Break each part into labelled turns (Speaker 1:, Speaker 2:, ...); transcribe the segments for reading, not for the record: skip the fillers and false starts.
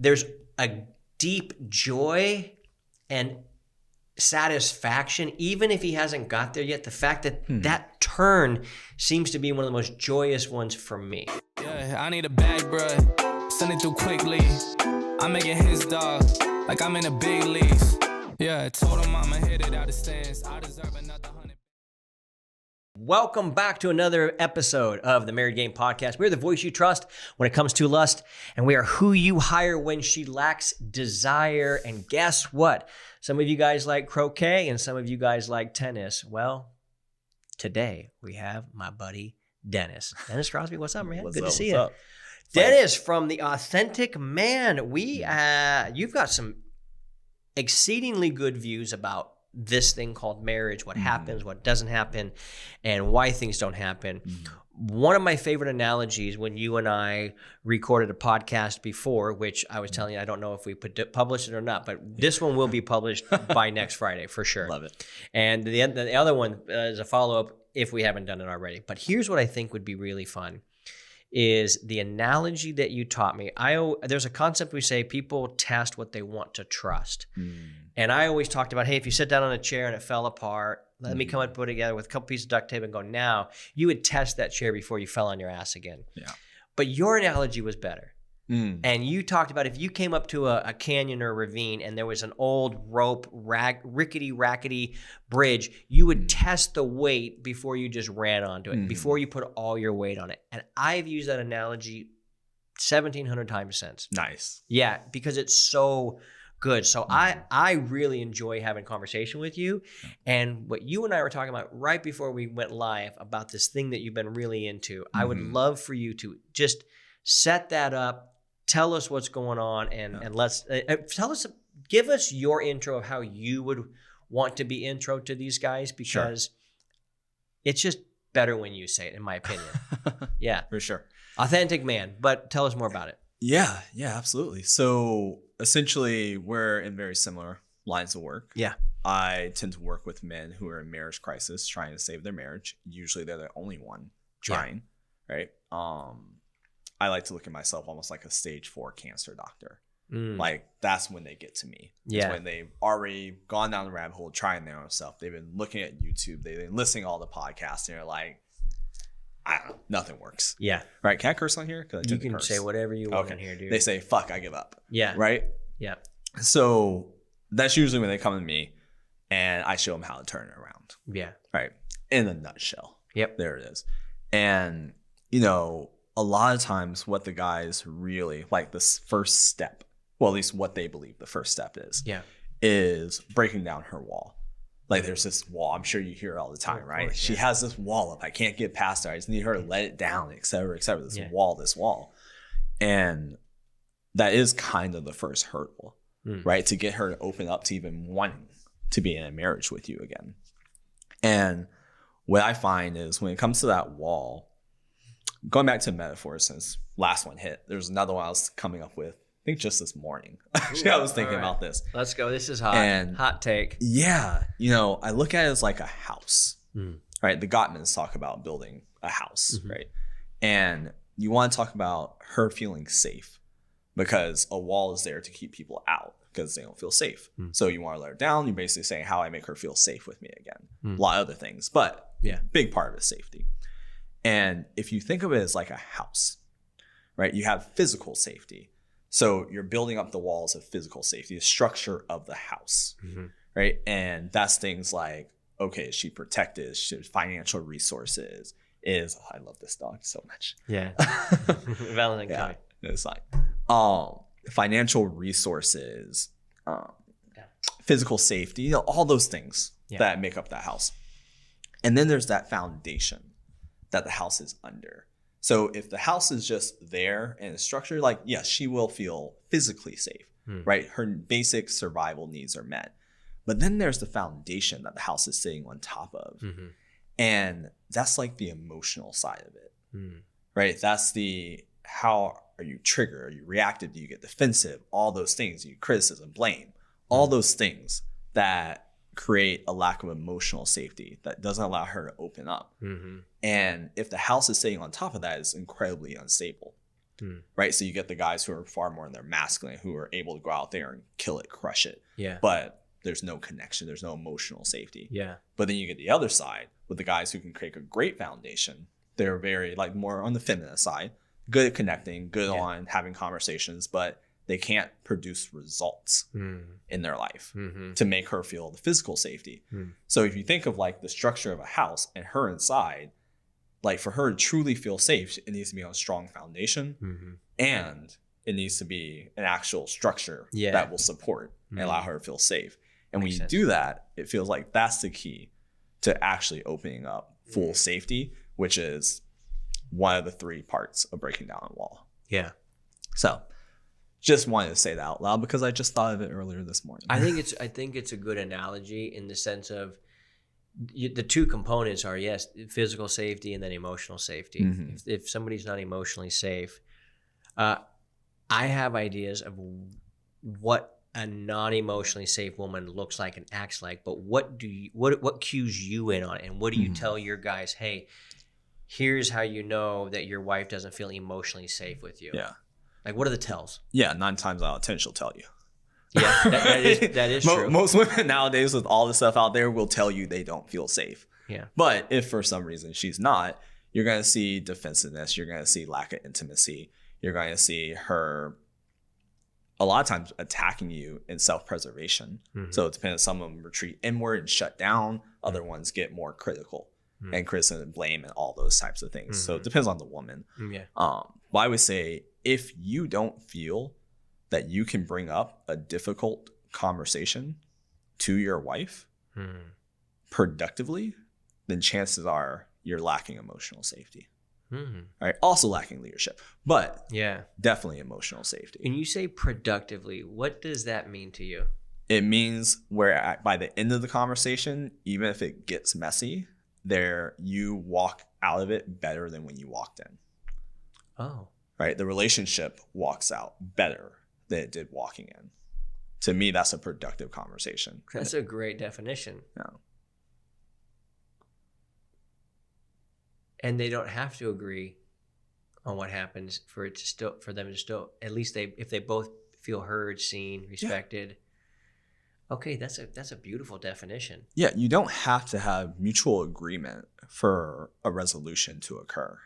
Speaker 1: there's a deep joy and satisfaction, even if he hasn't got there yet. The fact that that turn seems to be one of the most joyous ones for me.
Speaker 2: Yeah, I need a bag, bruh. Send it through quickly. I'm making his dog like I'm in the big leagues. Yeah, I told him I'ma hit it out of stands. I deserve another 100.
Speaker 1: Welcome back to another episode of the Married Game Podcast. We're the voice you trust when it comes to lust, and we are who you hire when she lacks desire. And guess what? Some of you guys like croquet and some of you guys like tennis. Well, today we have my buddy Dennise. Dennise Crosby, what's up, man? Good to see you.
Speaker 3: Up?
Speaker 1: Dennise from The Authentic Man. You've got some exceedingly good views about this thing called marriage, what happens, what doesn't happen, and why things don't happen. One of my favorite analogies when you and I recorded a podcast before, which I was telling you, I don't know if we published it or not, but this one will be published by next Friday for sure.
Speaker 3: Love it.
Speaker 1: And the other one is a follow-up if we haven't done it already. But here's what I think would be really fun is the analogy that you taught me. There's a concept we say people test what they want to trust. And I always talked about, hey, if you sit down on a chair and it fell apart, let me come and put it together with a couple pieces of duct tape and go, now you would test that chair before you fell on your ass again. Yeah. But your analogy was better. And you talked about if you came up to a canyon or a ravine and there was an old rope, rickety-rackety bridge, you would test the weight before you just ran onto it, before you put all your weight on it. And I've used that analogy 1,700 times since.
Speaker 3: Nice.
Speaker 1: Yeah, because it's so good. So I really enjoy having conversation with you. And what you and I were talking about right before we went live about this thing that you've been really into, I would love for you to just set that up. Tell us what's going on, and let's give us your intro of how you would want to be intro to these guys, because it's just better when you say it, in my opinion. Yeah,
Speaker 3: for sure.
Speaker 1: Authentic man, but tell us more about it.
Speaker 3: Yeah, absolutely. So essentially, we're in very similar lines of work. Yeah. I tend to work with men who are in marriage crisis, trying to save their marriage. Usually they're the only one trying, right? I like to look at myself almost like a stage 4 cancer doctor. Like that's when they get to me. It's when they've already gone down the rabbit hole trying their own stuff. They've been looking at YouTube. They've been listening to all the podcasts, and they're like, I don't know, nothing works. Yeah. Right. Can I curse on here?
Speaker 1: You can say whatever you want on here, dude.
Speaker 3: They say, fuck, I give up.
Speaker 1: Yeah.
Speaker 3: Right?
Speaker 1: Yeah.
Speaker 3: So that's usually when they come to me and I show them how to turn it around.
Speaker 1: Yeah.
Speaker 3: Right. In a nutshell.
Speaker 1: Yep.
Speaker 3: There it is. And, a lot of times what the guys really like, this first step, well, at least what they believe the first step is breaking down her wall. Like there's this wall, I'm sure you hear it all the time, right? Course, she has this wall up. I can't get past her. I just need her to let it down, et cetera, et cetera. This wall. And that is kind of the first hurdle, right? To get her to open up to even wanting to be in a marriage with you again. And what I find is when it comes to that wall, going back to metaphors, since last one hit, there's another one I was coming up with, I think just this morning. Actually, I was thinking about this.
Speaker 1: Let's go. This is hot. Hot take.
Speaker 3: Yeah. I look at it as like a house, right? The Gottmans talk about building a house, right? And you want to talk about her feeling safe, because a wall is there to keep people out because they don't feel safe. So you want to let her down. You're basically saying how I make her feel safe with me again. A lot of other things, but big part of it is safety. And if you think of it as like a house, right, you have physical safety. So you're building up the walls of physical safety, the structure of the house, right? And that's things like, okay, is she protected? Is she financial resources? I love this dog so much. Yeah.
Speaker 1: Valentine.
Speaker 3: It's like financial resources, physical safety, all those things that make up that house. And then there's that foundation that the house is under. So if the house is just there and it's structured, like, yes, she will feel physically safe, right? Her basic survival needs are met. But then there's the foundation that the house is sitting on top of. And that's like the emotional side of it, right? That's how are you triggered? Are you reactive? Do you get defensive? All those things, criticism, blame, all those things that create a lack of emotional safety that doesn't allow her to open up. And if the house is sitting on top of that, it's incredibly unstable. right? So you get the guys who are far more in their masculine, who are able to go out there and kill it, crush it.
Speaker 1: Yeah.
Speaker 3: But there's no connection. There's no emotional safety.
Speaker 1: Yeah.
Speaker 3: But then you get the other side with the guys who can create a great foundation. They're very like more on the feminine side, good at connecting, good on having conversations, but they can't produce results in their life to make her feel the physical safety. So if you think of like the structure of a house and her inside, like for her to truly feel safe, it needs to be on a strong foundation and it needs to be an actual structure that will support and allow her to feel safe. And when you do that, it feels like that's the key to actually opening up full safety, which is one of the 3 parts of breaking down a wall.
Speaker 1: Yeah.
Speaker 3: So just wanted to say that out loud because I just thought of it earlier this morning.
Speaker 1: I think it's a good analogy in the sense of the 2 components are, yes, physical safety and then emotional safety. If somebody's not emotionally safe, I have ideas of what a non-emotionally safe woman looks like and acts like, but what cues you in on it, and what do you tell your guys? Hey, here's how you know that your wife doesn't feel emotionally safe with you. Yeah. Like, what are the tells? Yeah,
Speaker 3: 9 times out of 10 she'll tell you.
Speaker 1: Yeah, that is true.
Speaker 3: Most women nowadays with all the stuff out there will tell you they don't feel safe.
Speaker 1: Yeah.
Speaker 3: But if for some reason she's not, you're going to see defensiveness. You're going to see lack of intimacy. You're going to see her a lot of times attacking you in self-preservation. So it depends. Some of them retreat inward and shut down. Other ones get more critical and criticism and blame and all those types of things. So it depends on the woman.
Speaker 1: Yeah.
Speaker 3: But I would say if you don't feel that you can bring up a difficult conversation to your wife productively, then chances are you're lacking emotional safety. Right? Also lacking leadership, but definitely emotional safety.
Speaker 1: When you say productively, what does that mean to you?
Speaker 3: It means where by the end of the conversation, even if it gets messy, you walk out of it better than when you walked in.
Speaker 1: Oh.
Speaker 3: Right? The relationship walks out better than it did walking in. To me, that's a productive conversation.
Speaker 1: That's a great definition.
Speaker 3: Yeah.
Speaker 1: And they don't have to agree on what happens for them to still, at least if they both feel heard, seen, respected. Yeah. Okay, that's a beautiful definition.
Speaker 3: Yeah, you don't have to have mutual agreement for a resolution to occur.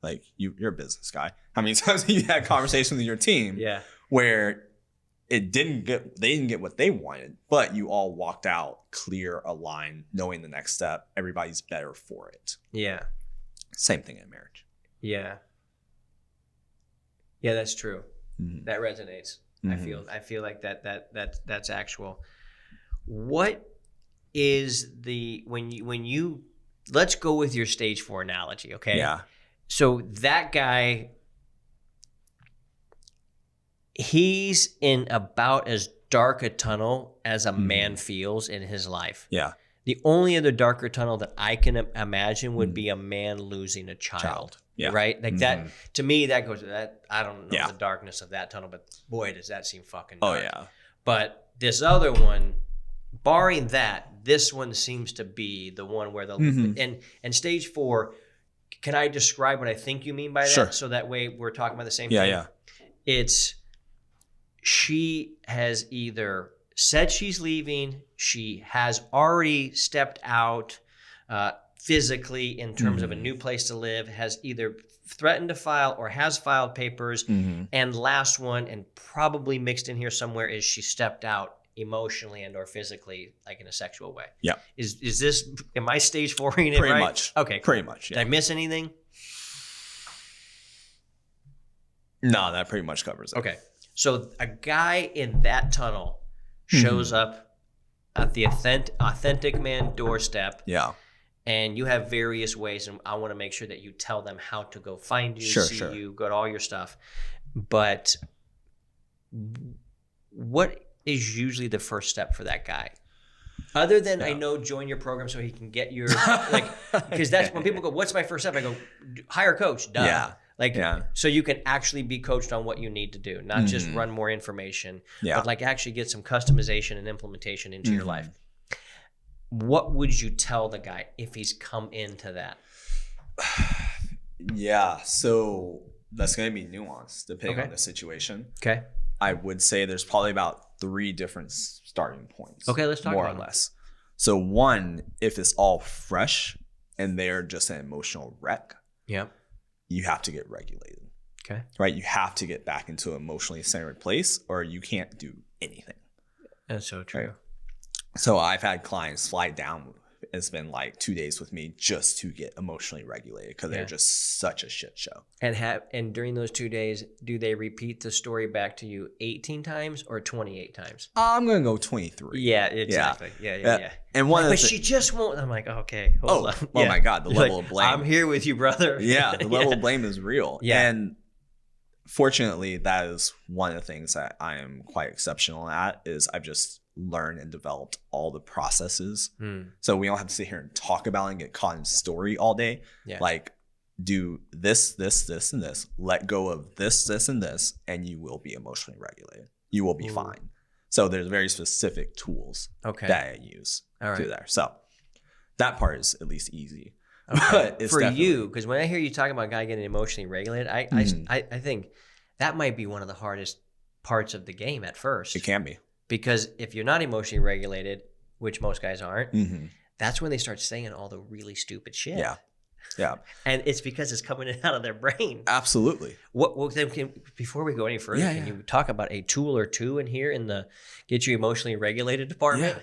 Speaker 3: Like you're a business guy. How many times have you had conversations with your team where they didn't get what they wanted, but you all walked out clear, aligned, knowing the next step, everybody's better for it.
Speaker 1: Yeah.
Speaker 3: Same thing in marriage.
Speaker 1: Yeah. Yeah, that's true. That resonates. I feel like that's actual. What is when you let's go with your stage 4 analogy, okay?
Speaker 3: Yeah.
Speaker 1: So that guy, he's in about as dark a tunnel as a man feels in his life.
Speaker 3: Yeah.
Speaker 1: The only other darker tunnel that I can imagine would be a man losing a child. Yeah. Right? Like that, to me, that goes to that. I don't know the darkness of that tunnel, but boy, does that seem fucking dark.
Speaker 3: Oh, yeah.
Speaker 1: But this other one, barring that, this one seems to be the one where and stage 4, can I describe what I think you mean by that?
Speaker 3: Sure.
Speaker 1: So that way we're talking about the same thing?
Speaker 3: Yeah.
Speaker 1: It's she has either said she's leaving, she has already stepped out physically in terms of a new place to live, has either threatened to file or has filed papers, and last one, and probably mixed in here somewhere, is she stepped out emotionally and or physically, like in a sexual way.
Speaker 3: Yeah.
Speaker 1: Is this, am I stage 4-ing it
Speaker 3: pretty
Speaker 1: right?
Speaker 3: much.
Speaker 1: Okay. Cool.
Speaker 3: Pretty much. Yeah.
Speaker 1: Did I miss anything?
Speaker 3: No, that pretty much covers it.
Speaker 1: Okay. So a guy in that tunnel shows up at the authentic man doorstep.
Speaker 3: Yeah.
Speaker 1: And you have various ways, and I want to make sure that you tell them how to go find you, see you, go to all your stuff. But what is usually the first step for that guy? Other than I know, join your program so he can get your because that's when people go, what's my first step? I go, hire a coach. Duh. Yeah. So you can actually be coached on what you need to do, not just run more information, but like actually get some customization and implementation into your life. What would you tell the guy if he's come into that?
Speaker 3: Yeah. So that's going to be nuanced depending on the situation.
Speaker 1: Okay.
Speaker 3: I would say there's probably about 3 different starting points.
Speaker 1: Okay, let's talk
Speaker 3: more
Speaker 1: about
Speaker 3: or less. So one, if it's all fresh and they're just an emotional wreck, you have to get regulated.
Speaker 1: Okay.
Speaker 3: Right? You have to get back into an emotionally centered place or you can't do anything.
Speaker 1: That's so true.
Speaker 3: Right? So I've had clients fly down. It's been like 2 days with me just to get emotionally regulated because they're just such a shit show.
Speaker 1: And during those 2 days, do they repeat the story back to you 18 times or 28 times?
Speaker 3: I'm gonna go 23.
Speaker 1: Yeah, exactly. Yeah.
Speaker 3: And one,
Speaker 1: but she just won't. I'm like, okay.
Speaker 3: Oh my God, the level of blame.
Speaker 1: I'm here with you, brother.
Speaker 3: Yeah, the level of blame is real.
Speaker 1: Yeah.
Speaker 3: And fortunately, that is one of the things that I am quite exceptional at. Is I've just learn and developed all the processes. So we don't have to sit here and talk about it and get caught in story all day. Like do this, and this, let go of this, and this, and you will be emotionally regulated. You will be fine. So there's very specific tools that I use through there. So that part is at least easy. But it's
Speaker 1: for you, because when I hear you talking about a guy getting emotionally regulated, I think that might be one of the hardest parts of the game at first.
Speaker 3: It can be.
Speaker 1: Because if you're not emotionally regulated, which most guys aren't, that's when they start saying all the really stupid shit.
Speaker 3: Yeah.
Speaker 1: And it's because it's coming out of their brain.
Speaker 3: Absolutely.
Speaker 1: Before we go any further, can you talk about a tool or two in here in the get you emotionally regulated department?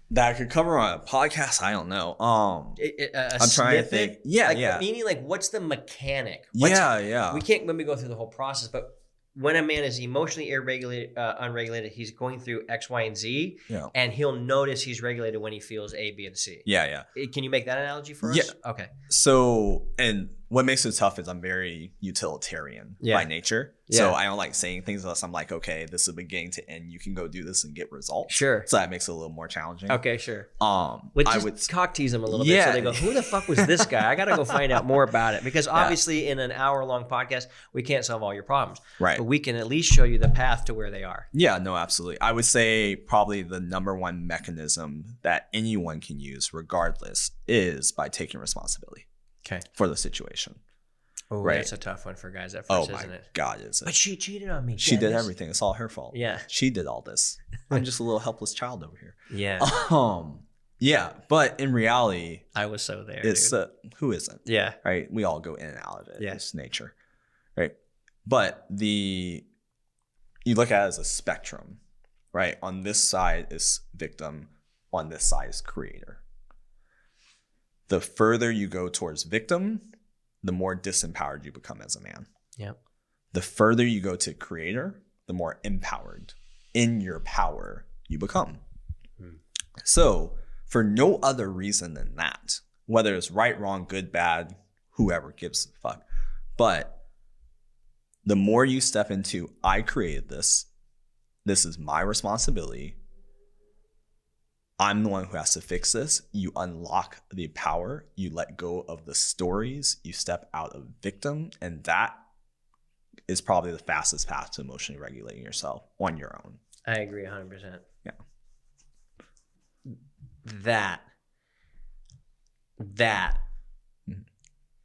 Speaker 3: That I could cover on a podcast? I don't know. I'm trying to think.
Speaker 1: Meaning, like, what's the mechanic?
Speaker 3: We can't
Speaker 1: let me go through the whole process, but when a man is emotionally unregulated, he's going through X, Y, and Z, and he'll notice he's regulated when he feels A, B, and C.
Speaker 3: Yeah.
Speaker 1: Can you make that analogy for us?
Speaker 3: Yeah.
Speaker 1: Okay.
Speaker 3: So, and what makes it tough is I'm very utilitarian by nature. So I don't like saying things unless I'm like, okay, this is a beginning to end. You can go do this and get results.
Speaker 1: Sure.
Speaker 3: So that makes it a little more challenging.
Speaker 1: Okay, sure.
Speaker 3: I
Speaker 1: would cock tease them a little bit so they go, who the fuck was this guy? I got to go find out more about it. Because obviously in an hour-long podcast, we can't solve all your problems.
Speaker 3: Right.
Speaker 1: But we can at least show you the path to where they are.
Speaker 3: Yeah, no, absolutely. I would say probably the number one mechanism that anyone can use regardless is by taking responsibility for the situation.
Speaker 1: Oh, that's a tough one for guys at first, isn't it?
Speaker 3: Oh my God, is it?
Speaker 1: But she cheated on me.
Speaker 3: She did everything. It's all her fault.
Speaker 1: Yeah.
Speaker 3: She did all this. I'm just a little helpless child over here.
Speaker 1: Yeah.
Speaker 3: Yeah, but in reality,
Speaker 1: I was so there.
Speaker 3: It's who isn't?
Speaker 1: Yeah.
Speaker 3: Right? We all go in and out of it.
Speaker 1: Yeah.
Speaker 3: It's nature. Right? But you look at it as a spectrum, right? On this side is victim, on this side is creator. The further you go towards victim, the more disempowered you become as a man.
Speaker 1: Yep.
Speaker 3: The further you go to creator, the more empowered in your power you become. So for no other reason than that, whether it's right, wrong, good, bad, whoever gives a fuck, but the more you step into, I created this is my responsibility, I'm the one who has to fix this. You unlock the power. You let go of the stories. You step out of victim. And that is probably the fastest path to emotionally regulating yourself on your own.
Speaker 1: I agree 100%.
Speaker 3: Yeah.
Speaker 1: That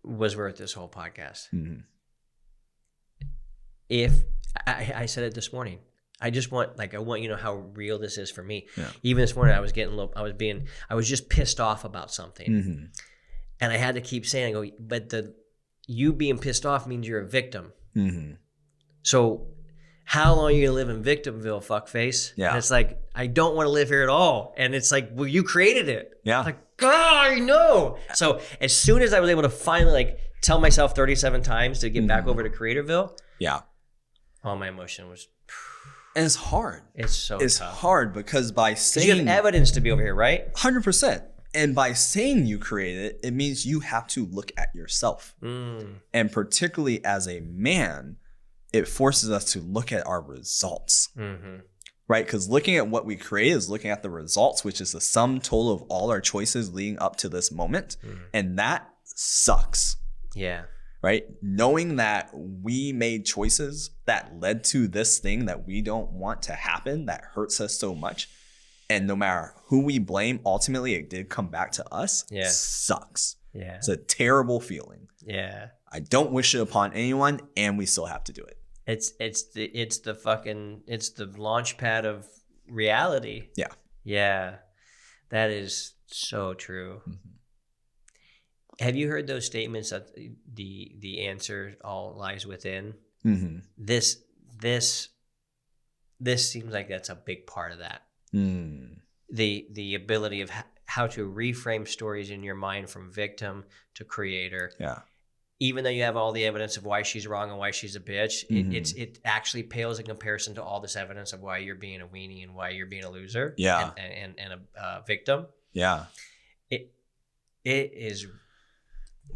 Speaker 1: was worth this whole podcast. If I said it this morning, I want you to know how real this is for me. Yeah. Even this morning, I was just pissed off about something, and I had to keep saying, but you being pissed off means you're a victim. So how long are you gonna live in victimville, fuckface? Yeah. And it's like, I don't want to live here at all. And it's like, well, you created it. Yeah. It's like, I know. So as soon as I was able to finally tell myself 37 times to get back over to Creatorville, all my emotion was.
Speaker 3: And it's hard.
Speaker 1: It's tough.
Speaker 3: Hard because by saying
Speaker 1: you have evidence to be over here, right?
Speaker 3: 100%. And by saying you created it, it means you have to look at yourself. And particularly as a man, it forces us to look at our results. Right? Because looking at what we create is looking at the results, which is the sum total of all our choices leading up to this moment. And that sucks.
Speaker 1: Yeah.
Speaker 3: Right? Knowing that we made choices that led to this thing that we don't want to happen, that hurts us so much. And no matter who we blame, ultimately it did come back to us. Yeah. Sucks. Yeah. It's a terrible feeling.
Speaker 1: Yeah.
Speaker 3: I don't wish it upon anyone, and we still have to do it.
Speaker 1: It's the launch pad of reality.
Speaker 3: Yeah.
Speaker 1: Yeah. That is so true. Have you heard those statements that the answer all lies within? This seems like that's a big part of that. The ability of how to reframe stories in your mind from victim to creator.
Speaker 3: Yeah.
Speaker 1: Even though you have all the evidence of why she's wrong and why she's a bitch, it actually pales in comparison to all this evidence of why you're being a weenie and why you're being a loser.
Speaker 3: Yeah.
Speaker 1: And a victim.
Speaker 3: Yeah.
Speaker 1: It is,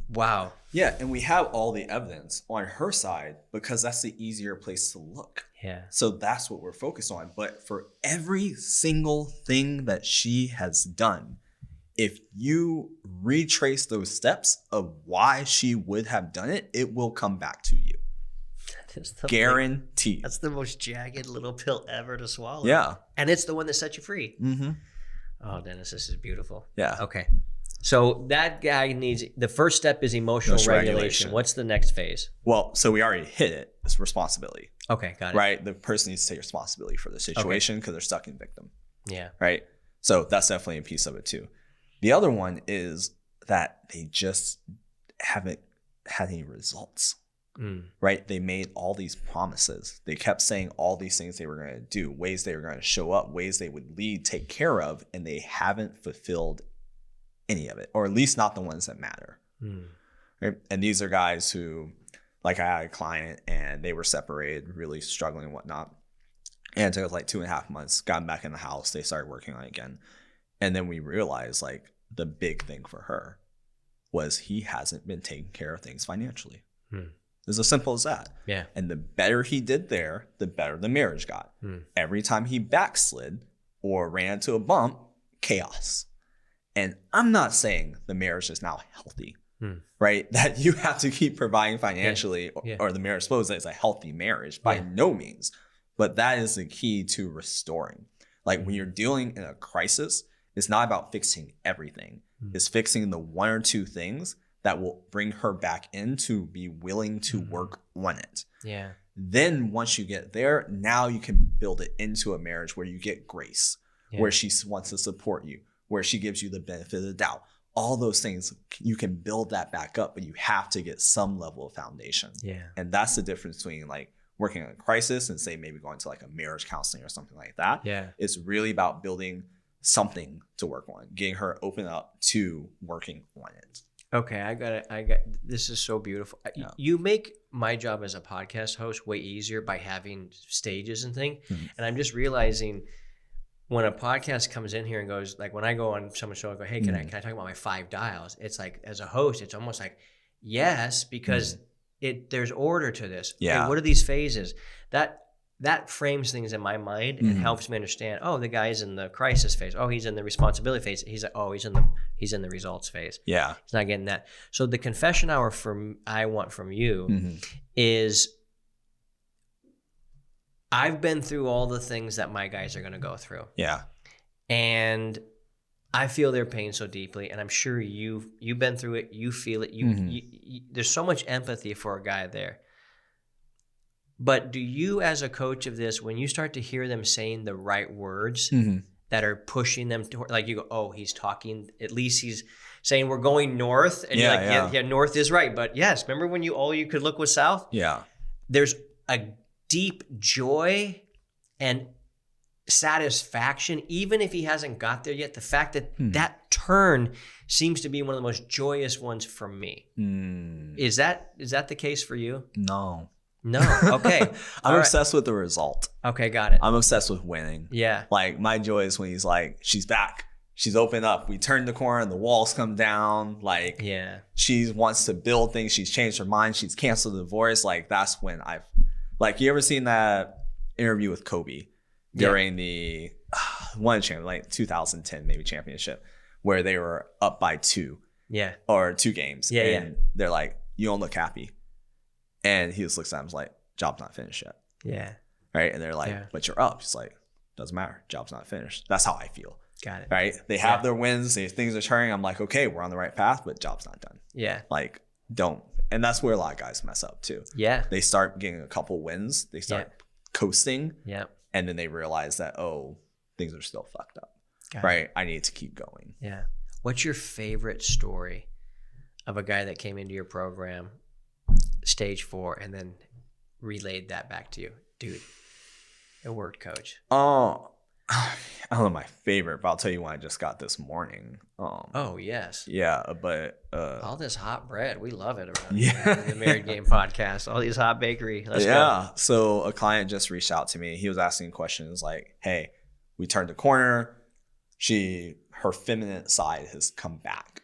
Speaker 1: wow.
Speaker 3: Yeah, and we have all the evidence on her side because that's the easier place to look.
Speaker 1: Yeah.
Speaker 3: So that's what we're focused on. But for every single thing that she has done, if you retrace those steps of why she would have done it, it will come back to you. Guaranteed.
Speaker 1: That's the most jagged little pill ever to swallow.
Speaker 3: Yeah.
Speaker 1: And it's the one that sets you free. Oh, Dennise, this is beautiful.
Speaker 3: Yeah.
Speaker 1: Okay. So that guy needs, the first step is emotional regulation. What's the next phase?
Speaker 3: Well, so we already hit it. It's responsibility.
Speaker 1: Okay, got it.
Speaker 3: Right? The person needs to take responsibility for the situation because they're stuck in victim.
Speaker 1: Yeah.
Speaker 3: Right? So that's definitely a piece of it too. The other one is that they just haven't had any results. Right? They made all these promises. They kept saying all these things they were going to do, ways they were going to show up, ways they would lead, take care of, and they haven't fulfilled any of it, or at least not the ones that matter. Right? And these are guys who, like, I had a client and they were separated, really struggling and whatnot. And it took us like 2.5 months, got them back in the house. They started working on it again. And then we realized, like, the big thing for her was he hasn't been taking care of things financially. It's as simple as that.
Speaker 1: Yeah.
Speaker 3: And the better he did there, the better the marriage got. Every time he backslid or ran into a bump, chaos. And I'm not saying the marriage is now healthy, right? That you have to keep providing financially or the marriage suppose that it's a healthy marriage by no means. But that is the key to restoring. Like when you're dealing in a crisis, it's not about fixing everything. It's fixing the one or two things that will bring her back in to be willing to work on it.
Speaker 1: Yeah.
Speaker 3: Then once you get there, now you can build it into a marriage where you get grace, where she wants to support you, where she gives you the benefit of the doubt. All those things, you can build that back up, but you have to get some level of foundation. Yeah. And that's the difference between like working on a crisis and say maybe going to like a marriage counseling or something like that. Yeah. It's really about building something to work on, getting her open up to working on it.
Speaker 1: Okay, I got this is so beautiful. You make my job as a podcast host way easier by having stages and things. And I'm just realizing when a podcast comes in here and goes, like when I go on someone's show and go, hey, can I talk about my 5 dials? It's like, as a host, it's almost like, yes, because there's order to this. Yeah. Hey, what are these phases? That frames things in my mind and helps me understand, oh, the guy's in the crisis phase. Oh, he's in the responsibility phase. He's in the results phase. Yeah. He's not getting that. So the confession hour I want from you is, I've been through all the things that my guys are going to go through. Yeah. And I feel their pain so deeply, and I'm sure you've been through it. You feel it. You there's so much empathy for a guy there. But do you, as a coach of this, when you start to hear them saying the right words that are pushing them to, like you go, oh, he's talking, at least he's saying we're going north, and you're like, yeah, north is right. But yes, remember when all you could look was south? Yeah. There's a deep joy and satisfaction, even if he hasn't got there yet. The fact that that turn seems to be one of the most joyous ones for me. Is that the case for you?
Speaker 3: No.
Speaker 1: Okay.
Speaker 3: I'm obsessed with the result.
Speaker 1: Okay, got it.
Speaker 3: I'm obsessed with winning. Yeah. Like my joy is when he's like, she's back. She's opened up. We turned the corner and the walls come down. Like, yeah. She wants to build things. She's changed her mind. She's canceled the divorce. Like, that's when you ever seen that interview with Kobe during the one champion, like 2010 maybe championship, where they were up by 2. Yeah. Or 2 games. Yeah. And they're like, you don't look happy. And he just looks at him like, job's not finished yet. Yeah. Right. And they're like, but you're up. He's like, doesn't matter. Job's not finished. That's how I feel. Got it. Right. They have their wins. Things are turning. I'm like, okay, we're on the right path, but job's not done. Yeah. Like, don't and that's where a lot of guys mess up too.
Speaker 1: Yeah.
Speaker 3: They start getting a couple wins, they start coasting, and then they realize that, oh, things are still fucked up. Right? I need to keep going.
Speaker 1: Yeah. What's your favorite story of a guy that came into your program, stage 4, and then relayed that back to you? Dude, it worked, coach.
Speaker 3: Oh, I don't know my favorite, but I'll tell you one I just got this morning.
Speaker 1: Oh, yes.
Speaker 3: Yeah, but
Speaker 1: all this hot bread, we love it around here, the Married Game podcast. All these hot bakery. Let's go.
Speaker 3: So a client just reached out to me. He was asking questions like, hey, we turned the corner. Her feminine side has come back.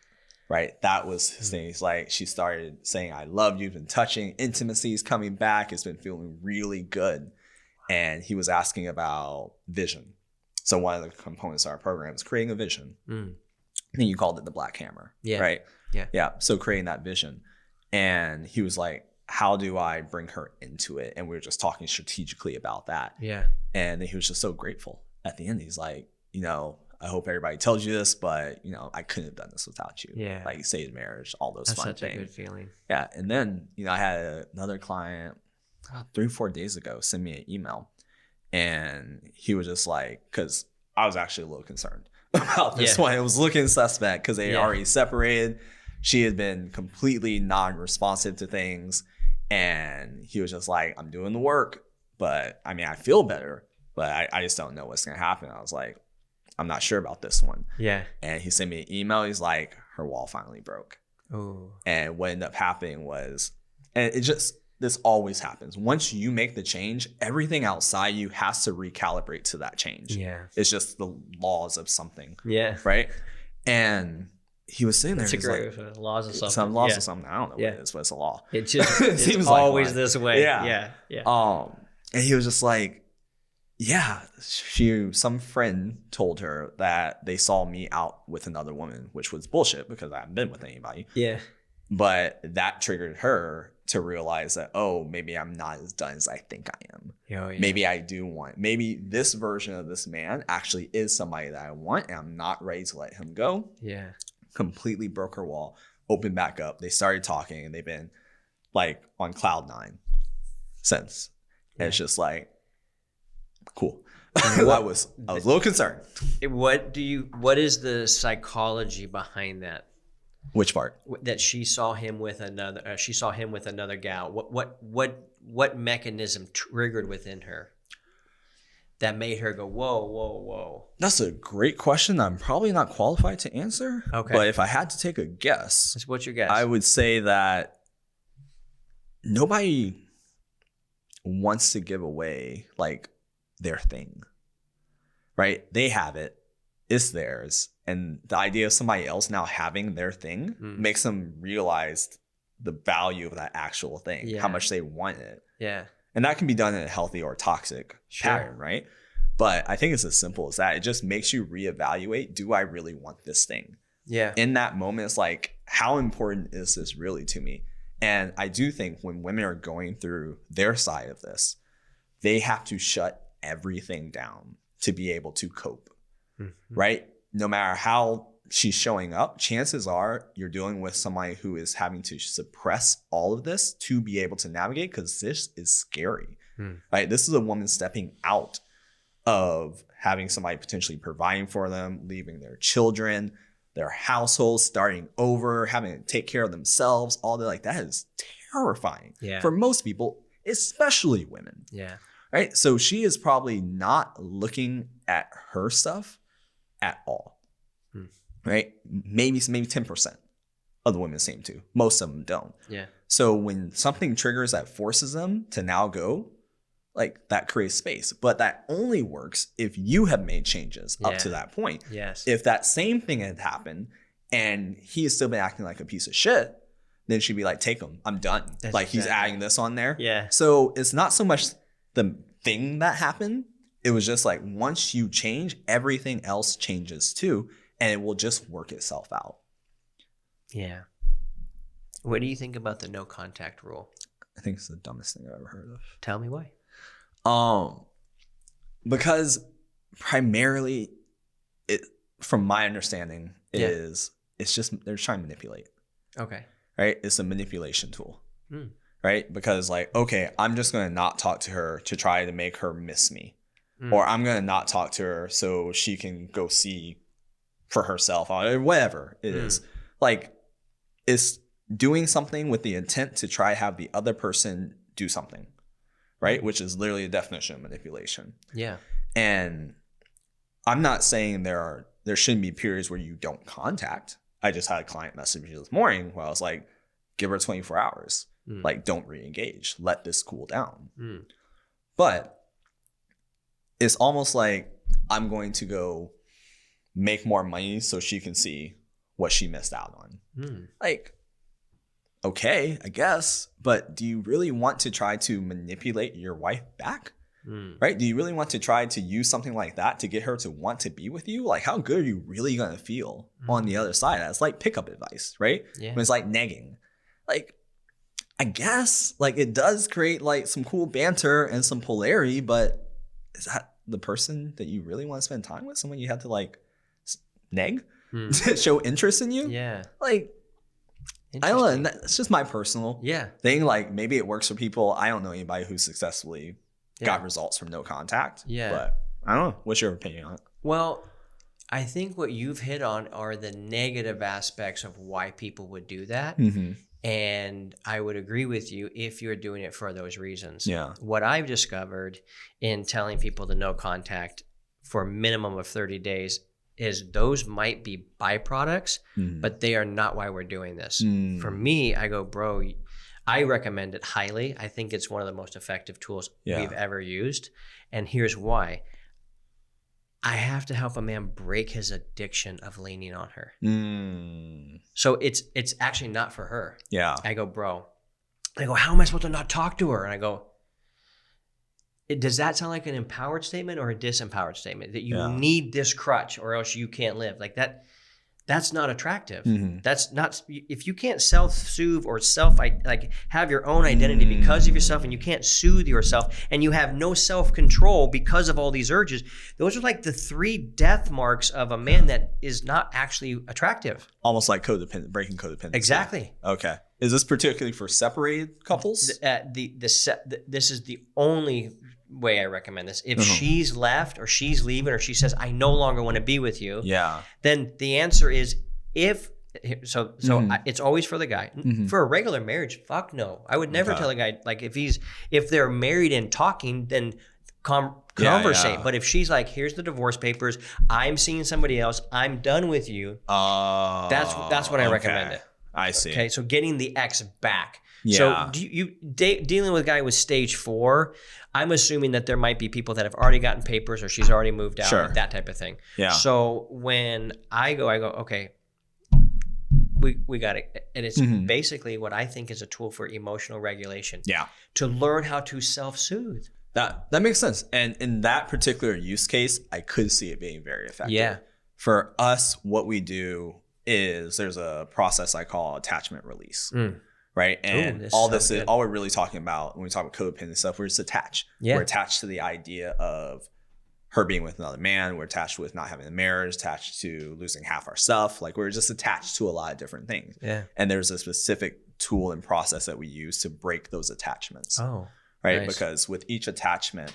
Speaker 3: Right? That was his thing. He's like, she started saying, I love you, been touching, intimacy is coming back. It's been feeling really good. And he was asking about vision. So one of the components of our program is creating a vision. I think you called it the black hammer. Yeah. Right? Yeah. So creating that vision. And he was like, how do I bring her into it? And we were just talking strategically about that. Yeah. And then he was just so grateful at the end. He's like, I hope everybody tells you this, but I couldn't have done this without you. Yeah. Like saved marriage, all those fun things. That's such a good feeling. Yeah. And then, I had another client 3-4 days ago send me an email, and he was just like, because I was actually a little concerned about this one. It was looking suspect because they already separated. She had been completely non-responsive to things. And he was just like, I'm doing the work, but I feel better, but I just don't know what's going to happen. I was like, I'm not sure about this one. Yeah. And he sent me an email. He's like, her wall finally broke. Oh. And what ended up happening was, and this always happens. Once you make the change, everything outside you has to recalibrate to that change. Yeah. It's just the laws of something. Yeah. Right? And he was sitting there.
Speaker 1: That's a great laws of something.
Speaker 3: Some laws of something. I don't know what it is, but it's a law.
Speaker 1: It just it seems always like this way. Yeah.
Speaker 3: And he was just like, yeah, some friend told her that they saw me out with another woman, which was bullshit because I haven't been with anybody. Yeah. But that triggered her to realize that, oh, maybe I'm not as done as I think I am. Oh, yeah. Maybe this version of this man actually is somebody that I want, and I'm not ready to let him go. Yeah. Completely broke her wall, opened back up. They started talking, and they've been like on cloud 9 since. And it's just like, cool. I was a little concerned.
Speaker 1: What is the psychology behind that?
Speaker 3: Which part?
Speaker 1: That she saw him with another gal. What mechanism triggered within her that made her go, whoa, whoa, whoa?
Speaker 3: That's a great question. I'm probably not qualified to answer. Okay. But if I had to take a guess,
Speaker 1: what's your guess?
Speaker 3: I would say that nobody wants to give away like their thing, right? They have it. It's theirs. And the idea of somebody else now having their thing makes them realize the value of that actual thing, how much they want it. Yeah. And that can be done in a healthy or toxic pattern, right? But I think it's as simple as that. It just makes you reevaluate, do I really want this thing? Yeah. In that moment, it's like, how important is this really to me? And I do think when women are going through their side of this, they have to shut everything down to be able to cope, right? No matter how she's showing up, chances are you're dealing with somebody who is having to suppress all of this to be able to navigate, because this is scary, right? This is a woman stepping out of having somebody potentially providing for them, leaving their children, their household, starting over, having to take care of themselves, all that. Like, that is terrifying for most people, especially women. Yeah. Right. So she is probably not looking at her stuff at all. Right. Maybe 10% of the women seem to. Most of them don't. Yeah. So when something triggers that forces them to now go, like, that creates space. But that only works if you have made changes up to that point. Yes. If that same thing had happened and he has still been acting like a piece of shit, then she'd be like, take him. I'm done. That's like, he's adding this on there. Yeah. So it's not so much the thing that happened. It was just like, once you change, everything else changes too. And it will just work itself out. Yeah.
Speaker 1: What do you think about the no contact rule?
Speaker 3: I think it's the dumbest thing I've ever heard of.
Speaker 1: Tell me why.
Speaker 3: Because primarily, from my understanding, it's just they're trying to manipulate. Okay. right? It's a manipulation tool, right? Because like, okay, I'm just going to not talk to her to try to make her miss me. Or I'm going to not talk to her so she can go see for herself or whatever it is. Like, it's doing something with the intent to try have the other person do something, right? Which is literally a definition of manipulation.
Speaker 1: Yeah.
Speaker 3: And I'm not saying there shouldn't be periods where you don't contact. I just had a client message me this morning where I was like, give her 24 hours. Like, don't re-engage. Let this cool down. But it's almost like I'm going to go make more money so she can see what she missed out on. Like, okay, I guess, but do you really want to try to manipulate your wife back? Right? Do you really want to try to use something like that to get her to want to be with you? Like, how good are you really going to feel on the other side? That's like pickup advice, right?
Speaker 1: Yeah.
Speaker 3: When it's like negging. Like, I guess, like, it does create like some cool banter and some polarity, but is that the person that you really want to spend time with? Someone you have to like neg to show interest in you?
Speaker 1: Yeah.
Speaker 3: Like, I don't know. That's just my personal thing. Like, maybe it works for people. I don't know anybody who successfully got results from no contact.
Speaker 1: Yeah.
Speaker 3: But I don't know. What's your opinion on it?
Speaker 1: Well, I think what you've hit on are the negative aspects of why people would do that. And I would agree with you if you're doing it for those reasons.
Speaker 3: Yeah.
Speaker 1: What I've discovered in telling people to no contact for a minimum of 30 days is those might be byproducts, but they are not why we're doing this. For me, I go, bro, I recommend it highly. I think it's one of the most effective tools we've ever used. And here's why. I have to help a man break his addiction of leaning on her. So it's actually not for her.
Speaker 3: Yeah.
Speaker 1: I go, bro. I go, how am I supposed to not talk to her? And I go, does that sound like an empowered statement or a disempowered statement? That you need this crutch or else you can't live. Like that's not attractive. That's not, if you can't self-soothe or have your own identity because of yourself, and you can't soothe yourself, and you have no self-control because of all these urges, those are like the 3 death marks of a man that is not actually attractive.
Speaker 3: Almost like breaking codependency.
Speaker 1: Exactly.
Speaker 3: Okay. Is this particularly for separated couples?
Speaker 1: This is the only way I recommend this. If she's left or she's leaving or she says, I no longer want to be with you, then the answer is it's always for the guy. For a regular marriage, fuck no. I would never tell a guy, like, if they're married and talking, then conversate. But if she's like, here's the divorce papers, I'm seeing somebody else, I'm done with you, that's when I recommend it.
Speaker 3: I see.
Speaker 1: Okay, so getting the ex back. So dealing with a guy with stage 4, I'm assuming that there might be people that have already gotten papers or she's already moved out, that type of thing. Yeah. So when I go, okay, we got it. And it's basically what I think is a tool for emotional regulation. Yeah. To learn how to self-soothe.
Speaker 3: That makes sense. And in that particular use case, I could see it being very effective. Yeah. For us, what we do is there's a process I call attachment release. Right. And all we're really talking about when we talk about codependent stuff, we're just attached. Yeah. We're attached to the idea of her being with another man. We're attached with not having a marriage, attached to losing half our stuff. Like, we're just attached to a lot of different things. Yeah. And there's a specific tool and process that we use to break those attachments. Oh, right. Nice. Because with each attachment,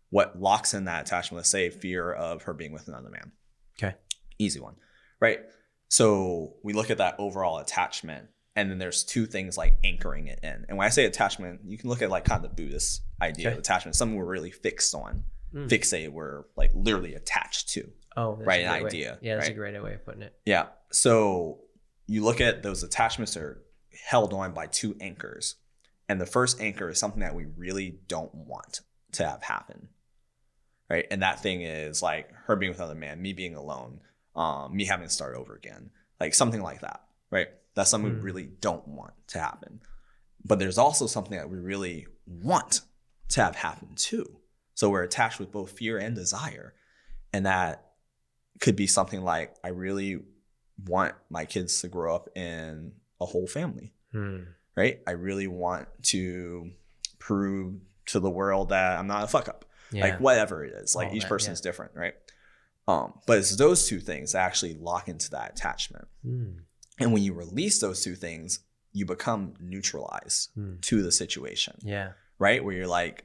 Speaker 3: what locks in that attachment, let's say fear of her being with another man. Okay. Easy one. Right. So we look at that overall attachment. And then there's 2 things like anchoring it in. And when I say attachment, you can look at like kind of the Buddhist idea of attachment. Something we're really fixed on. Fixate, we're like literally attached to. Oh, that's right. An idea.
Speaker 1: Yeah, that's a great way of putting it.
Speaker 3: Yeah. So you look at those attachments are held on by 2 anchors. And the first anchor is something that we really don't want to have happen. Right. And that thing is like her being with another man, me being alone, me having to start over again, like something like that. Right. That's something we really don't want to happen. But there's also something that we really want to have happen too. So we're attached with both fear and desire. And that could be something like, I really want my kids to grow up in a whole family, right? I really want to prove to the world that I'm not a fuck up, like whatever it is. Like each person's different, right? But it's those 2 things that actually lock into that attachment. And when you release those 2 things, you become neutralized to the situation.
Speaker 1: Yeah.
Speaker 3: Right? Where you're like,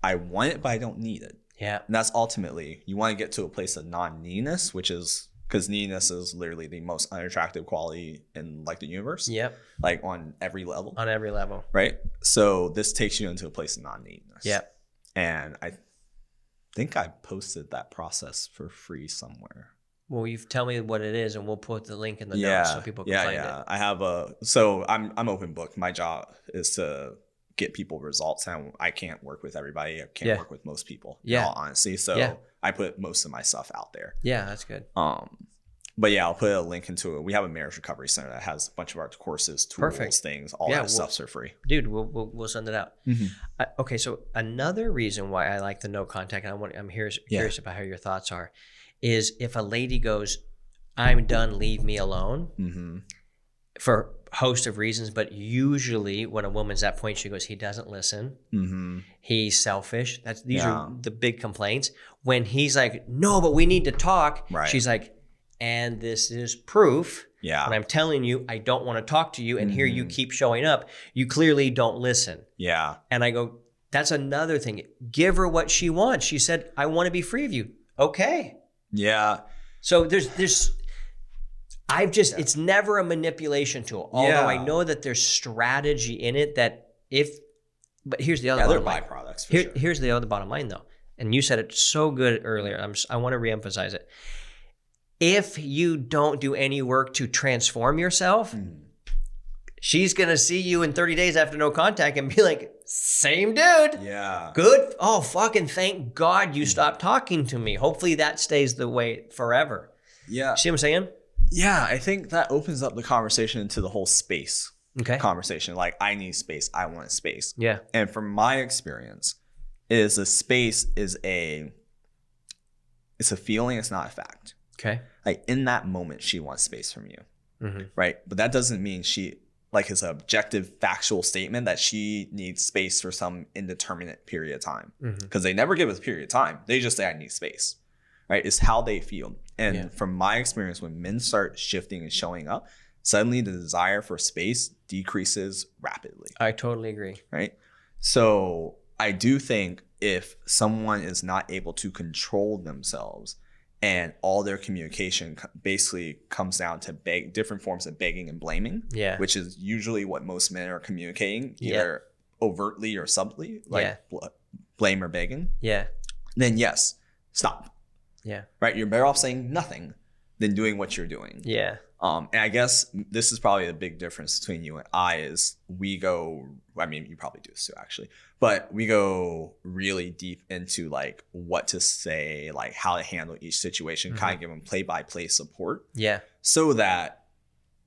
Speaker 3: I want it, but I don't need it.
Speaker 1: Yeah.
Speaker 3: And that's ultimately, you want to get to a place of non-neediness, which is, because neediness is literally the most unattractive quality in like the universe.
Speaker 1: Yep.
Speaker 3: Like on every level.
Speaker 1: On every level.
Speaker 3: Right? So this takes you into a place of non-neediness.
Speaker 1: Yep.
Speaker 3: And I think I posted that process for free somewhere.
Speaker 1: Well, you tell me what it is, and we'll put the link in the notes so people can find it.
Speaker 3: I have so I'm open book. My job is to get people results, and I can't work with everybody. I can't work with most people, in all honesty. So I put most of my stuff out there.
Speaker 1: Yeah, that's good.
Speaker 3: But yeah, I'll put a link into it. We have a marriage recovery center that has a bunch of our courses, tools, things, all that stuff's are free.
Speaker 1: Dude, we'll send it out. Okay, so another reason why I like the no contact, and I'm curious about how your thoughts are, is if a lady goes, I'm done, leave me alone, for a host of reasons, but usually when a woman's at that point, she goes, he doesn't listen, he's selfish. These are the big complaints. When he's like, no, but we need to talk, she's like, and this is proof. Yeah. When I'm telling you, I don't want to talk to you, and here you keep showing up, you clearly don't listen. Yeah. And I go, that's another thing. Give her what she wants. She said, I want to be free of you. Okay. Yeah. So it's it's never a manipulation tool. Although I know that there's strategy in it but here's the other bottom line.
Speaker 3: Byproducts for sure.
Speaker 1: Here's the other bottom line though. And you said it so good earlier. I want to reemphasize it. If you don't do any work to transform yourself, she's going to see you in 30 days after no contact and be like, same dude. Yeah. Good. Oh, fucking thank God you stopped talking to me. Hopefully that stays the way forever. Yeah. See what I'm saying?
Speaker 3: Yeah. I think that opens up the conversation into the whole space conversation. Like, I need space. I want space. Yeah. And from my experience, is a space is it's a feeling. It's not a fact. Okay. Like in that moment, she wants space from you. Right. But that doesn't mean it's an objective factual statement that she needs space for some indeterminate period of time, because they never give us a period of time. They just say, I need space, right? It's how they feel. And from my experience, when men start shifting and showing up, suddenly the desire for space decreases rapidly.
Speaker 1: I totally agree.
Speaker 3: Right. So I do think if someone is not able to control themselves, and all their communication basically comes down to different forms of begging and blaming, which is usually what most men are communicating, either overtly or subtly, like blame or begging. Yeah. Then yes, stop. Yeah. Right. You're better off saying nothing than doing what you're doing. Yeah. And I guess this is probably the big difference between you and I is you probably do this too, actually, but we go really deep into like what to say, like how to handle each situation, kind of give them play-by-play support. Yeah. So that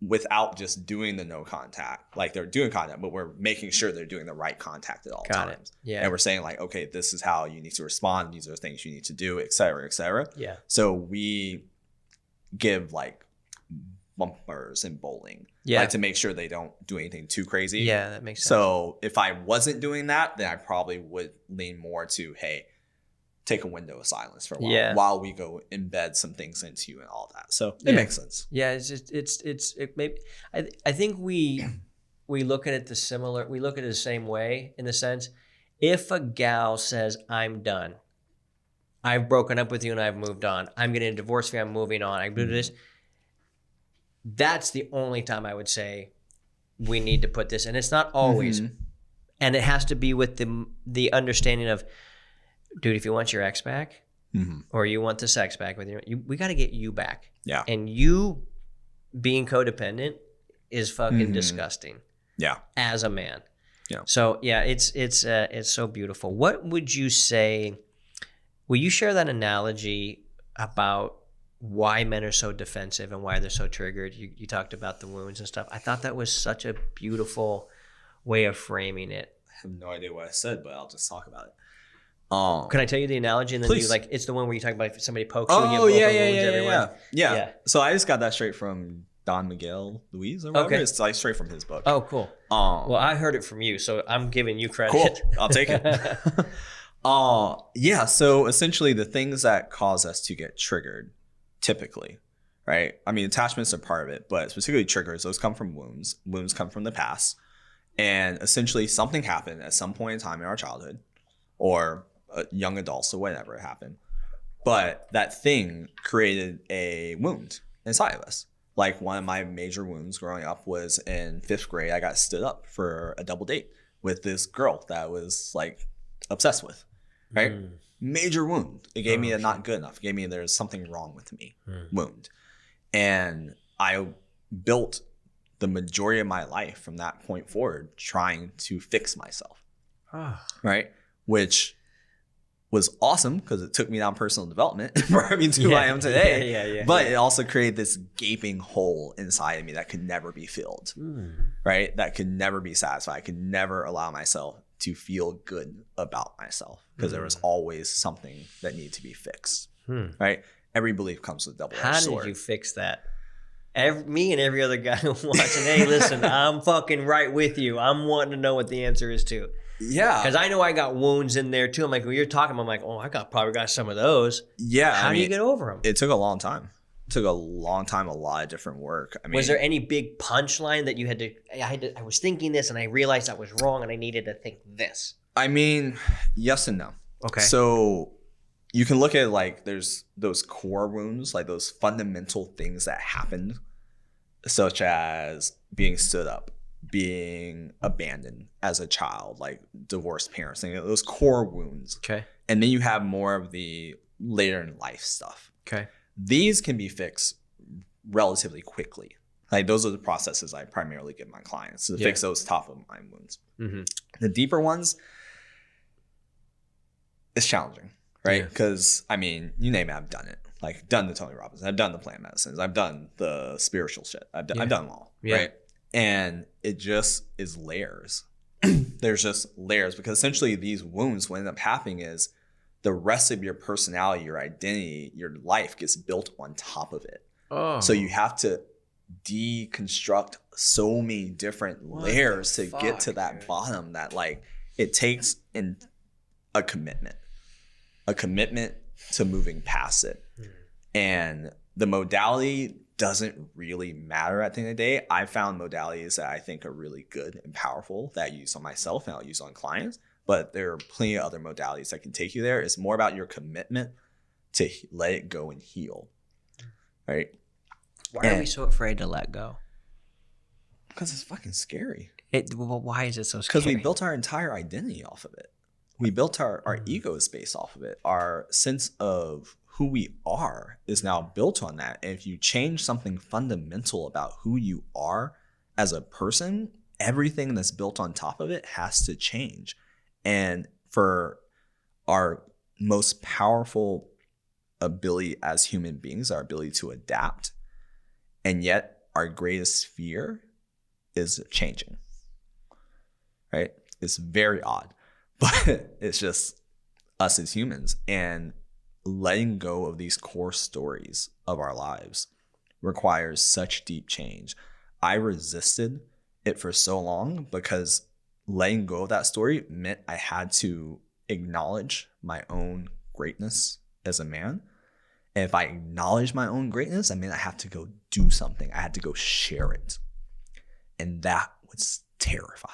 Speaker 3: without just doing the no contact, like they're doing contact, but we're making sure they're doing the right contact at all times. Yeah. And we're saying like, okay, this is how you need to respond. These are the things you need to do, et cetera, et cetera. Yeah. So we give like bumpers and bowling, like to make sure they don't do anything too crazy. Yeah, that makes sense. So if I wasn't doing that, then I probably would lean more to, hey, take a window of silence for a while while we go embed some things into you and all that. So it makes sense.
Speaker 1: Yeah, I think we look at it we look at it the same way, in the sense, if a gal says, I'm done, I've broken up with you and I've moved on, I'm getting a divorce fee, I'm moving on, I do this, that's the only time I would say we need to put this. And it's not always. And it has to be with the understanding of, dude, if you want your ex back or you want the sex back with we got to get you back. Yeah. And you being codependent is fucking disgusting. Yeah. As a man. Yeah. So yeah, it's so beautiful. What would you say? Will you share that analogy about why men are so defensive and why they're so triggered? You talked about the wounds and stuff. I thought that was such a beautiful way of framing it.
Speaker 3: I have no idea what I said, but I'll just talk about it.
Speaker 1: Can I tell you the analogy? And then it's the one where you talk about if somebody pokes you and you have wounds everywhere.
Speaker 3: Yeah. So I just got that straight from Don Miguel Luis or whatever. Okay. It's like straight from his book.
Speaker 1: Oh, cool. Well, I heard it from you, so I'm giving you credit.
Speaker 3: Cool. I'll take it. So essentially the things that cause us to get triggered typically, right? I mean, attachments are part of it, but specifically triggers, those come from wounds. Wounds come from the past. And essentially something happened at some point in time in our childhood or young adults or whatever happened. But that thing created a wound inside of us. Like one of my major wounds growing up was in 5th grade. I got stood up for a double date with this girl that I was like obsessed with, right? Major wound. It gave me a not good enough. It gave me there's something wrong with me wound. And I built the majority of my life from that point forward trying to fix myself, right? Which was awesome because it took me down personal development for me to who I am today. But it also created this gaping hole inside of me that could never be filled, right? That could never be satisfied. I could never allow myself to feel good about myself because there was always something that needed to be fixed, right? Every belief comes with a double-edged sword.
Speaker 1: How did you fix that? Me and every other guy watching, hey, listen, I'm fucking right with you. I'm wanting to know what the answer is too.
Speaker 3: Yeah.
Speaker 1: Because I know I got wounds in there too. I'm like, when you're talking, I'm like, oh, probably got some of those.
Speaker 3: Yeah.
Speaker 1: How do you get over them?
Speaker 3: It took a long time. A lot of different work. I mean,
Speaker 1: was there any big punchline that you had to, I was thinking this and I realized I was wrong and I needed to think this?
Speaker 3: I mean, yes and no.
Speaker 1: Okay.
Speaker 3: So you can look at like there's those core wounds, like those fundamental things that happened, such as being stood up, being abandoned as a child, like divorced parents, those core wounds.
Speaker 1: Okay.
Speaker 3: And then you have more of the later in life stuff.
Speaker 1: Okay.
Speaker 3: These can be fixed relatively quickly. Like those are the processes I primarily give my clients to fix those top of mind wounds. The deeper ones, it's challenging, right? Because I mean, you name it, I've done it. Like done the Tony Robbins, I've done the plant medicines, I've done the spiritual shit. I've done them all, right? And it just is layers. There's just layers because essentially these wounds, what end up happening is the rest of your personality, your identity, your life gets built on top of it. So you have to deconstruct so many different layers to get to that bottom that like it takes a commitment to moving past it. And the modality doesn't really matter at the end of the day. I found modalities that I think are really good and powerful that I use on myself and I'll use on clients. But there are plenty of other modalities that can take you there. It's more about your commitment to let it go and heal, right?
Speaker 1: Why are we so afraid to let go?
Speaker 3: Because it's fucking scary.
Speaker 1: Well, why is it so scary?
Speaker 3: Because we built our entire identity off of it. We built our ego is based off of it. Our sense of who we are is now built on that. And if you change something fundamental about who you are as a person, everything that's built on top of it has to change. And for our most powerful ability as human beings, our ability to adapt, and yet our greatest fear is changing, right? It's very odd, but it's just us as humans. And letting go of these core stories of our lives requires such deep change. I resisted it for so long because letting go of that story meant I had to acknowledge my own greatness as a man. And if I acknowledge my own greatness, I mean, I have to go do something. I had to go share it. And that was terrifying.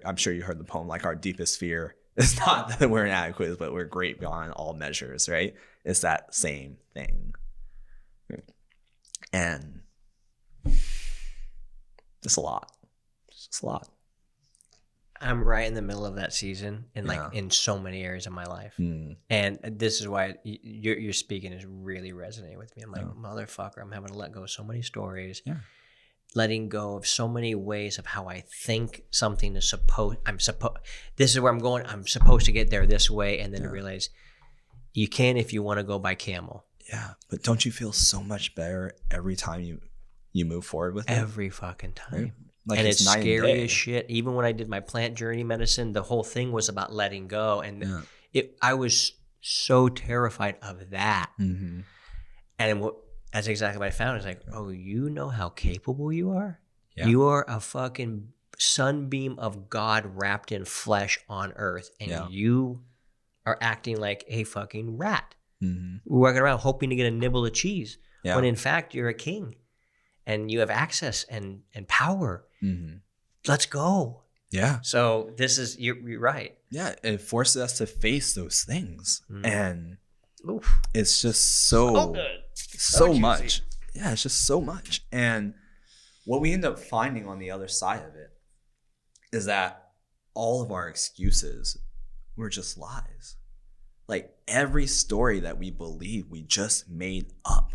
Speaker 3: I'm sure you heard the poem, like our deepest fear is not that we're inadequate, but we're great beyond all measures, right? It's that same thing. And it's a lot. It's just a lot.
Speaker 1: I'm right in the middle of that season and like in so many areas of my life. And this is why you're speaking is really resonating with me. I'm like, motherfucker, I'm having to let go of so many stories. Letting go of so many ways of how I think something is this is where I'm going. I'm supposed to get there this way. And then realize you can if you want to go by camel.
Speaker 3: Yeah. But don't you feel so much better every time you move forward with it?
Speaker 1: Every fucking time.
Speaker 3: Right? Like
Speaker 1: and it's scary as shit. Even when I did my plant journey medicine, the whole thing was about letting go. And I was so terrified of that. And that's exactly what I found. It's like, oh, you know how capable you are? Yeah. You are a fucking sunbeam of God wrapped in flesh on earth. And you are acting like a fucking rat.
Speaker 3: Mm-hmm.
Speaker 1: We're walking around hoping to get a nibble of cheese,
Speaker 3: Yeah.
Speaker 1: when in fact you're a king and you have access and power.
Speaker 3: Mm-hmm.
Speaker 1: Let's go.
Speaker 3: Yeah.
Speaker 1: So this is, you're right.
Speaker 3: Yeah. It forces us to face those things. And
Speaker 1: Oof.
Speaker 3: it's just so
Speaker 1: good.
Speaker 3: so
Speaker 1: juicy.
Speaker 3: much. Yeah, it's just so much. And what we end up finding on the other side of it is that all of our excuses were just lies. Like every story that we believe we just made up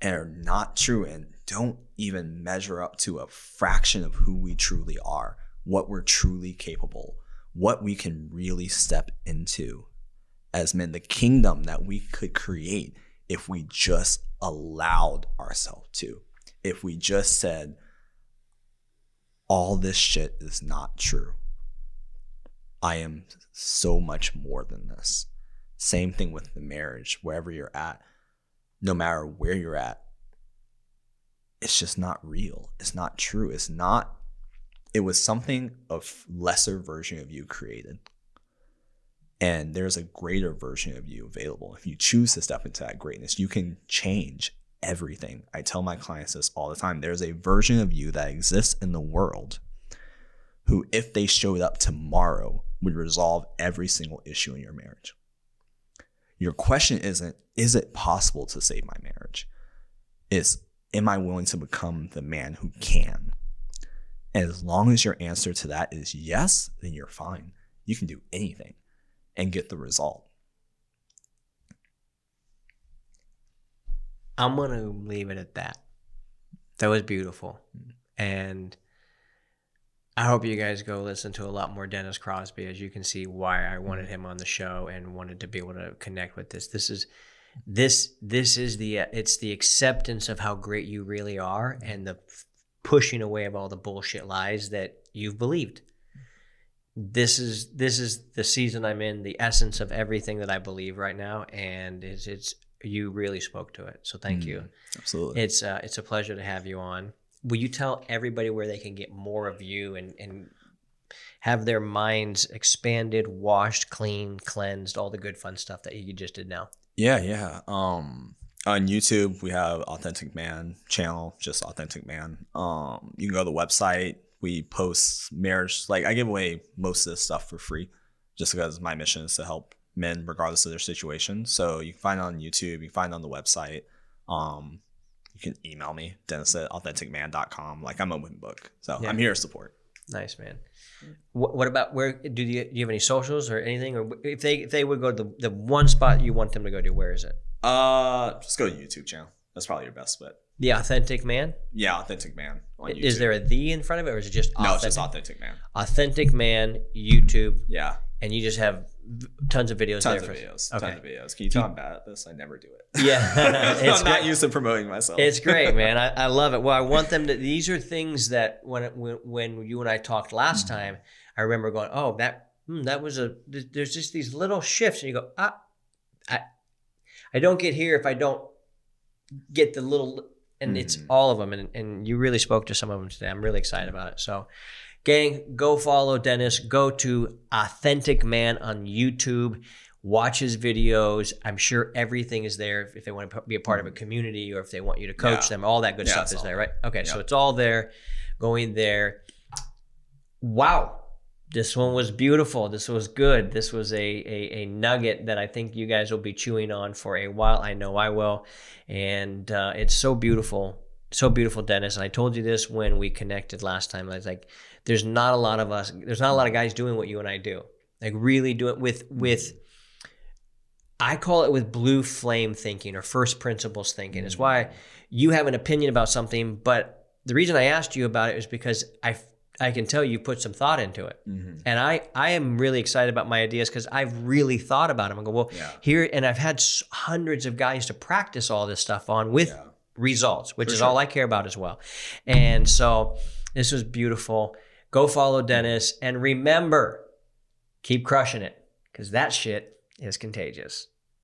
Speaker 3: and are not true and don't even measure up to a fraction of who we truly are, what we're truly capable, what we can really step into as men, the kingdom that we could create if we just allowed ourselves to. If we just said, all this shit is not true. I am so much more than this. Same thing with the marriage, wherever you're at, no matter where you're at, it's just not real. It's not true. It was something of lesser version of you created. And there's a greater version of you available. If you choose to step into that greatness, you can change everything. I tell my clients this all the time. There's a version of you that exists in the world who, if they showed up tomorrow, would resolve every single issue in your marriage. Your question isn't, is it possible to save my marriage? It's, am I willing to become the man who can? And as long as your answer to that is yes, then you're fine. You can do anything and get the result.
Speaker 1: I'm going to leave it at that. That was beautiful. And I hope you guys go listen to a lot more Dennise Crosby, as you can see why I wanted him on the show and wanted to be able to connect with this. This is the acceptance of how great you really are and the pushing away of all the bullshit lies that you've believed. This is the season I'm in, the essence of everything that I believe right now, and it's you really spoke to it. So thank you.
Speaker 3: Absolutely.
Speaker 1: It's a pleasure to have you on. Will you tell everybody where they can get more of you and have their minds expanded, washed, clean, cleansed, all the good fun stuff that you just did now?
Speaker 3: Yeah. On YouTube, we have Authentic Man channel, just Authentic Man. You can go to the website. We post marriage, like I give away most of this stuff for free just because my mission is to help men regardless of their situation. So you can find it on YouTube, you can find it on the website. You can email me, Dennis@authenticman.com. Like I'm an open book. So yeah. I'm here to support.
Speaker 1: Nice, man. What about where do you have any socials or anything? Or if they would go to the one spot you want them to go to, where is it?
Speaker 3: Just go to YouTube channel. That's probably your best bet.
Speaker 1: The Authentic Man?
Speaker 3: Yeah, Authentic Man on YouTube.
Speaker 1: Is there a "the" in front of it, or is it just Authentic?
Speaker 3: No, it's just Authentic Man.
Speaker 1: Authentic Man, YouTube.
Speaker 3: Yeah.
Speaker 1: And you just have tons of videos there.
Speaker 3: Okay. Tons of videos. Can you tell I'm bad at this? I never do it.
Speaker 1: Yeah.
Speaker 3: I'm not used to promoting myself.
Speaker 1: It's great, man. I love it. Well, I want them to, these are things that when you and I talked last time, I remember going, oh, that was there's just these little shifts. And you go, I don't get here if I don't get the little, and it's all of them. And you really spoke to some of them today. I'm really excited about it. So, gang, go follow Dennise. Go to Authentic Man on YouTube. Watch his videos. I'm sure everything is there if they want to be a part of a community or if they want you to coach them. All that good stuff is there, right? Okay, so it's all there. Going there. Wow. This one was beautiful. This was good. This was a nugget that I think you guys will be chewing on for a while. I know I will. And it's so beautiful. So beautiful, Dennise. And I told you this when we connected last time. I was like, there's not a lot of guys doing what you and I do. Like really do it with I call it with blue flame thinking or first principles thinking. It's why you have an opinion about something, but the reason I asked you about it is because I can tell you put some thought into it. And I am really excited about my ideas because I've really thought about them. I go, here, and I've had hundreds of guys to practice all this stuff on with results, which is all I care about as well. And so this was beautiful. Go follow Dennise and remember, keep crushing it because that shit is contagious.